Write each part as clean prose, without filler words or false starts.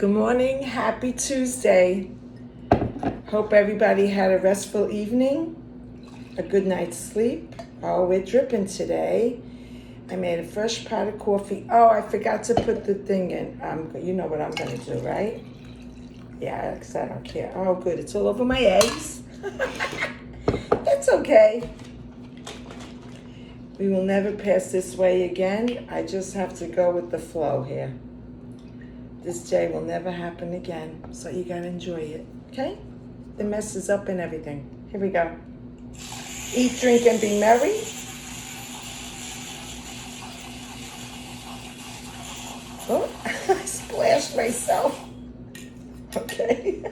Good morning, happy Tuesday. Hope everybody had a restful evening, a good night's sleep. Oh, we're dripping today. I made a fresh pot of coffee. Oh, I forgot to put the thing in. You know what I'm gonna do, right? Yeah, because I don't care. Oh, good, it's all over my eggs. It's okay. We will never pass this way again. I just have to go with the flow here. This day will never happen again, so you gotta enjoy it, okay? The mess is up and everything. Here we go. Eat, drink, and be merry. Oh, I splashed myself. Okay.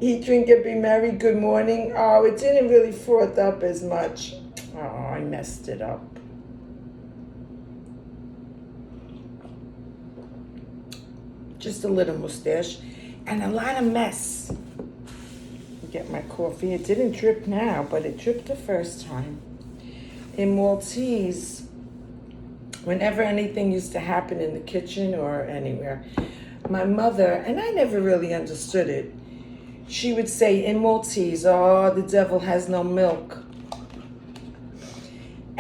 Eat, drink, and be merry. Good morning. Oh, it didn't really froth up as much. Oh, I messed it up. Just a little mustache and a lot of mess. Get my coffee. It didn't drip now, but it dripped the first time. In Maltese, whenever anything used to happen in the kitchen or anywhere, my mother, and I never really understood it, she would say in Maltese, oh, the devil has no milk.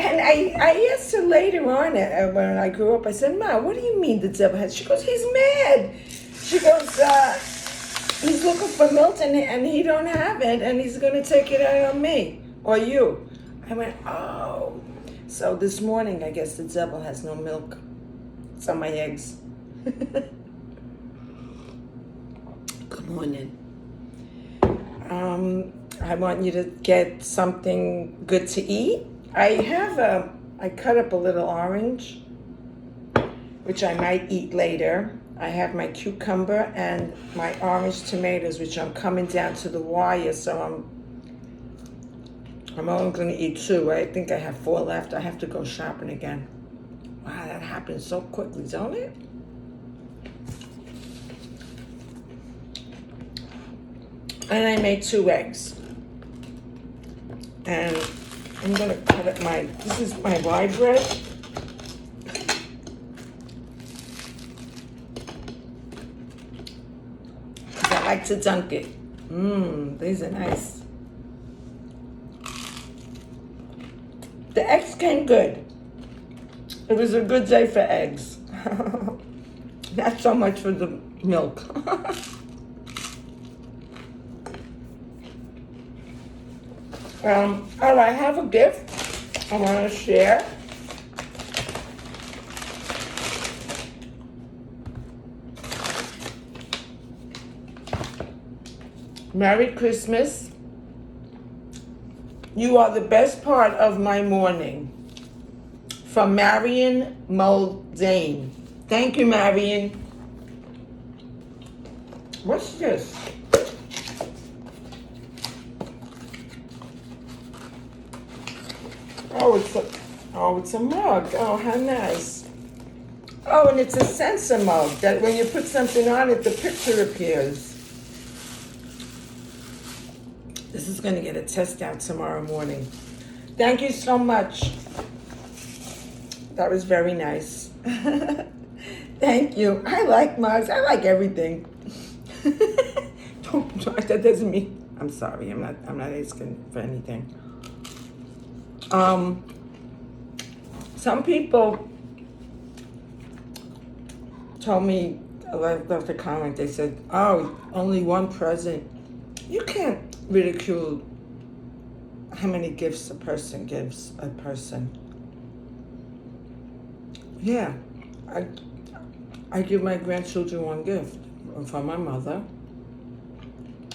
And I asked her later on when I grew up, I said, Ma, what do you mean the devil has? She goes, he's mad. She goes, he's looking for milk and he don't have it and he's going to take it out on me or you. I went, oh. So this morning, I guess the devil has no milk. It's on my eggs. Good morning. I want you to get something good to eat. I cut up a little orange, which I might eat later. I have my cucumber and my orange tomatoes, which I'm coming down to the wire, so I'm only going to eat 2. I think I have 4 left. I have to go shopping again. Wow, that happens so quickly, don't it? And I made 2 eggs. And I'm going to cut up this is my rye bread. I like to dunk it. These are nice. The eggs came good. It was a good day for eggs. Not so much for the milk. I have a gift I want to share. Merry Christmas. You are the best part of my morning. From Marion Muldain. Thank you, Marion. What's this? It's a mug. Oh, how nice. Oh, and it's a sensor mug that when you put something on it, the picture appears. This is going to get a test out tomorrow morning. Thank you so much. That was very nice. Thank you. I like mugs. I like everything. That doesn't mean. I'm sorry. I'm not asking for anything. Some people told me, left a comment, they said, oh, only one present. You can't ridicule how many gifts a person gives a person. Yeah, I give my grandchildren 1 gift from my mother,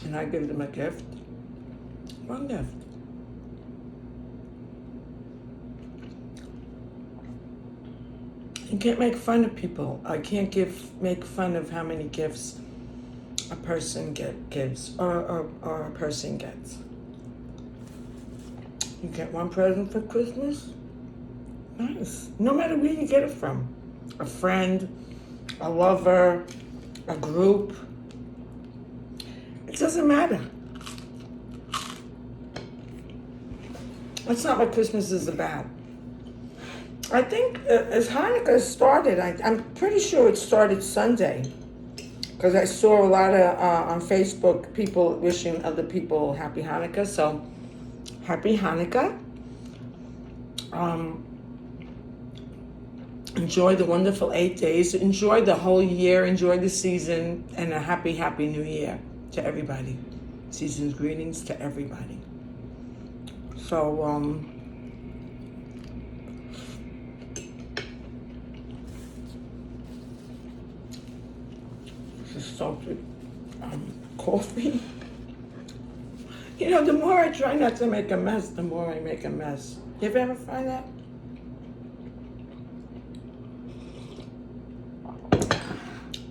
and I give them a gift, 1 gift. You can't make fun of people. I can't make fun of how many gifts a person gives or a person gets. You get 1 present for Christmas? Nice. No matter where you get it from. A friend, a lover, a group. It doesn't matter. That's not what Christmas is about. I think as Hanukkah started, I'm pretty sure it started Sunday. Because I saw a lot of, on Facebook, people wishing other people happy Hanukkah. So, happy Hanukkah. Enjoy the wonderful 8 days. Enjoy the whole year. Enjoy the season. And a happy, happy new year to everybody. Season's greetings to everybody. So, just salted coffee. You know, the more I try not to make a mess, the more I make a mess. You ever find that?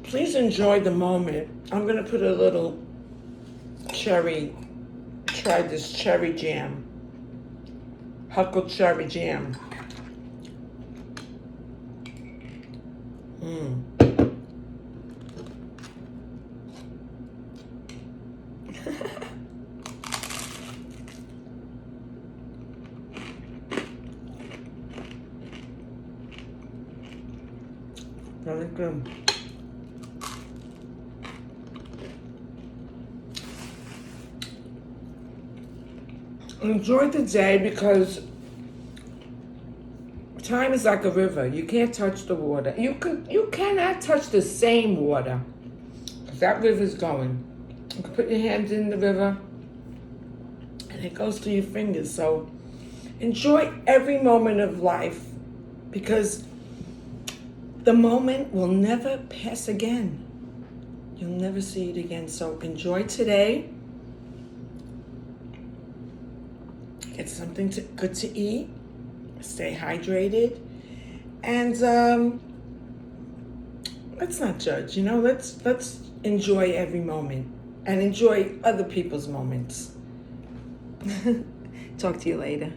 Please enjoy the moment. I'm gonna put a little try this cherry jam. Huckle cherry jam. Very good. Enjoy the day because time is like a river. You can't touch the water. You cannot touch the same water because that river's going. You can put your hands in the river and it goes through your fingers. So enjoy every moment of life because the moment will never pass again. You'll never see it again. So enjoy today. Get something good to eat. Stay hydrated. And let's not judge, you know, let's enjoy every moment and enjoy other people's moments. Talk to you later.